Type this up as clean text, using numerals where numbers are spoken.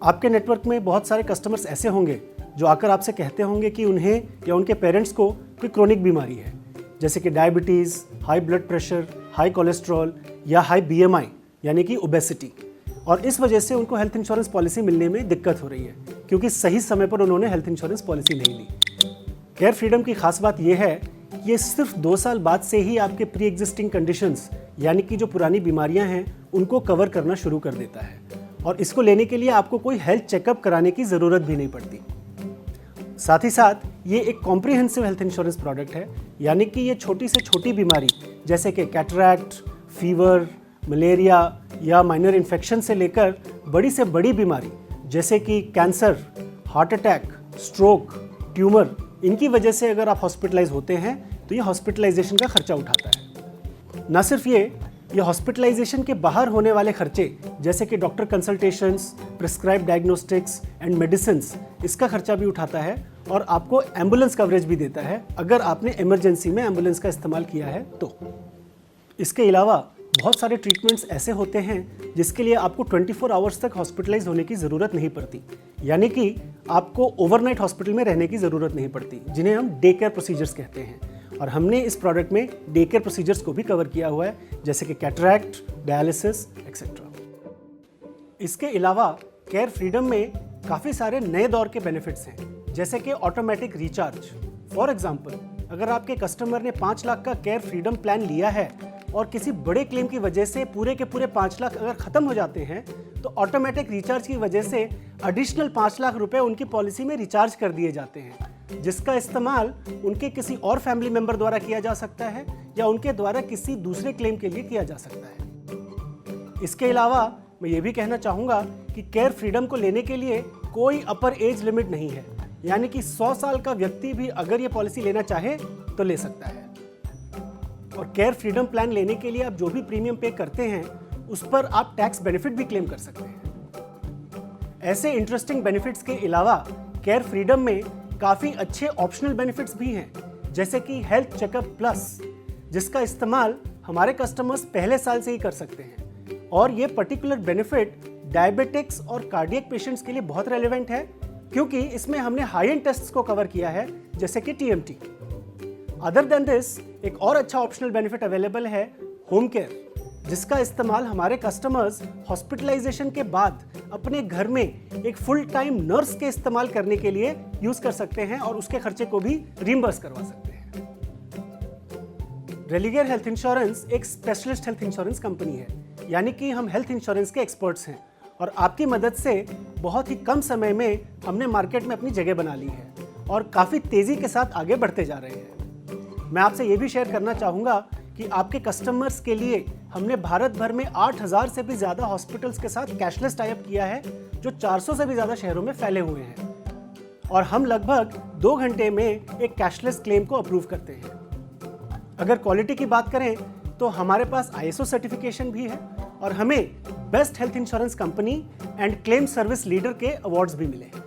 आपके नेटवर्क में बहुत सारे कस्टमर्स ऐसे होंगे जो आकर आपसे कहते होंगे कि उन्हें या उनके पेरेंट्स को कोई क्रोनिक बीमारी है, जैसे कि diabetes, high blood pressure, high cholesterol या हाई BMI यानी कि ओबेसिटी, और इस वजह से उनको हेल्थ इंश्योरेंस पॉलिसी मिलने में दिक्कत हो रही है क्योंकि सही समय पर उन्होंने हेल्थ इंश्योरेंस पॉलिसी नहीं ली। केयर फ्रीडम की खास बात यह है कि ये सिर्फ 2 साल बाद से ही आपके प्री एग्जिस्टिंग कंडीशंस यानी कि जो पुरानी बीमारियां हैं उनको कवर करना शुरू कर देता है, और इसको लेने के लिए आपको कोई हेल्थ चेकअप कराने की ज़रूरत भी नहीं पड़ती। साथ ही साथ ये एक कॉम्प्रिहेंसिव हेल्थ इंश्योरेंस प्रोडक्ट है, यानी कि ये छोटी से छोटी बीमारी जैसे कि कैटरैक्ट, फीवर, मलेरिया या माइनर इन्फेक्शन से लेकर बड़ी से बड़ी बीमारी जैसे कि cancer, heart attack, stroke, tumour, इनकी वजह से अगर आप हॉस्पिटलाइज होते हैं तो ये हॉस्पिटलाइजेशन का खर्चा उठाता है। न सिर्फ ये हॉस्पिटलाइजेशन के बाहर होने वाले खर्चे जैसे कि doctor consultations, prescribe diagnostics and medicines, इसका खर्चा भी उठाता है, और आपको एम्बुलेंस कवरेज भी देता है अगर आपने इमरजेंसी में एम्बुलेंस का इस्तेमाल किया है तो। इसके अलावा बहुत सारे ट्रीटमेंट्स ऐसे होते हैं जिसके लिए आपको 24 आवर्स तक हॉस्पिटलाइज होने की ज़रूरत नहीं पड़ती, यानी कि आपको ओवरनाइट हॉस्पिटल में रहने की ज़रूरत नहीं पड़ती, जिन्हें हम डे केयर प्रोसीजर्स कहते हैं। और हमने इस प्रोडक्ट में डे केयर प्रोसीजर्स को भी कवर किया हुआ है, जैसे कि कैटरैक्ट, डायलिसिस एक्सेट्रा। इसके अलावा केयर फ्रीडम में काफ़ी सारे नए दौर के बेनिफिट्स हैं, जैसे कि ऑटोमेटिक रिचार्ज। फॉर एग्जांपल, अगर आपके कस्टमर ने 5 लाख का केयर फ्रीडम प्लान लिया है और किसी बड़े क्लेम की वजह से पूरे के पूरे 5 लाख अगर ख़त्म हो जाते हैं तो ऑटोमेटिक रिचार्ज की वजह से एडिशनल 5 लाख रुपए उनकी पॉलिसी में रिचार्ज कर दिए जाते हैं, जिसका इस्तेमाल उनके किसी और फैमिली मेंबर द्वारा किया जा सकता है या उनके द्वारा किसी दूसरे क्लेम के लिए किया जा सकता है। इसके अलावा मैं ये भी कहना चाहूँगा कि केयर फ्रीडम को लेने के लिए कोई अपर एज लिमिट नहीं है, यानी कि 100 साल का व्यक्ति भी अगर ये पॉलिसी लेना चाहे तो ले सकता है। और केयर फ्रीडम प्लान लेने के लिए आप जो भी प्रीमियम पे करते हैं उस पर आप टैक्स बेनिफिट भी क्लेम कर सकते हैं। ऐसे इंटरेस्टिंग बेनिफिट्स के अलावा केयर फ्रीडम में काफ़ी अच्छे ऑप्शनल बेनिफिट्स भी हैं, जैसे कि हेल्थ चेकअप प्लस, जिसका इस्तेमाल हमारे कस्टमर्स पहले साल से ही कर सकते हैं, और ये पर्टिकुलर बेनिफिट डायबिटिक्स और कार्डियक पेशेंट्स के लिए बहुत रेलेवेंट है क्योंकि इसमें हमने हाई एंड टेस्ट्स को कवर किया है, जैसे कि TMT। अदर देन दिस एक और अच्छा ऑप्शनल बेनिफिट अवेलेबल है होम केयर, जिसका इस्तेमाल हमारे कस्टमर्स हॉस्पिटलाइजेशन के बाद अपने घर में एक फुल टाइम नर्स के इस्तेमाल करने के लिए यूज कर सकते हैं और उसके खर्चे को भी रिम्बर्स करवा सकते हैं। रेलिगेयर हेल्थ इंश्योरेंस एक स्पेशलिस्ट हेल्थ इंश्योरेंस कंपनी है, यानी कि हम हेल्थ इंश्योरेंस के एक्सपर्ट्स हैं, और आपकी मदद से बहुत ही कम समय में हमने मार्केट में अपनी जगह बना ली है और काफ़ी तेज़ी के साथ आगे बढ़ते जा रहे हैं। मैं आपसे ये भी शेयर करना चाहूँगा कि आपके कस्टमर्स के लिए हमने भारत भर में 8000 से भी ज़्यादा हॉस्पिटल्स के साथ कैशलेस टाई अप किया है, जो 400 से भी ज़्यादा शहरों में फैले हुए हैं, और हम लगभग 2 घंटे में एक कैशलेस क्लेम को अप्रूव करते हैं। अगर क्वालिटी की बात करें तो हमारे पास ISO सर्टिफिकेशन भी है और हमें best health insurance company and claim service leader के अवार्ड्स भी मिले हैं।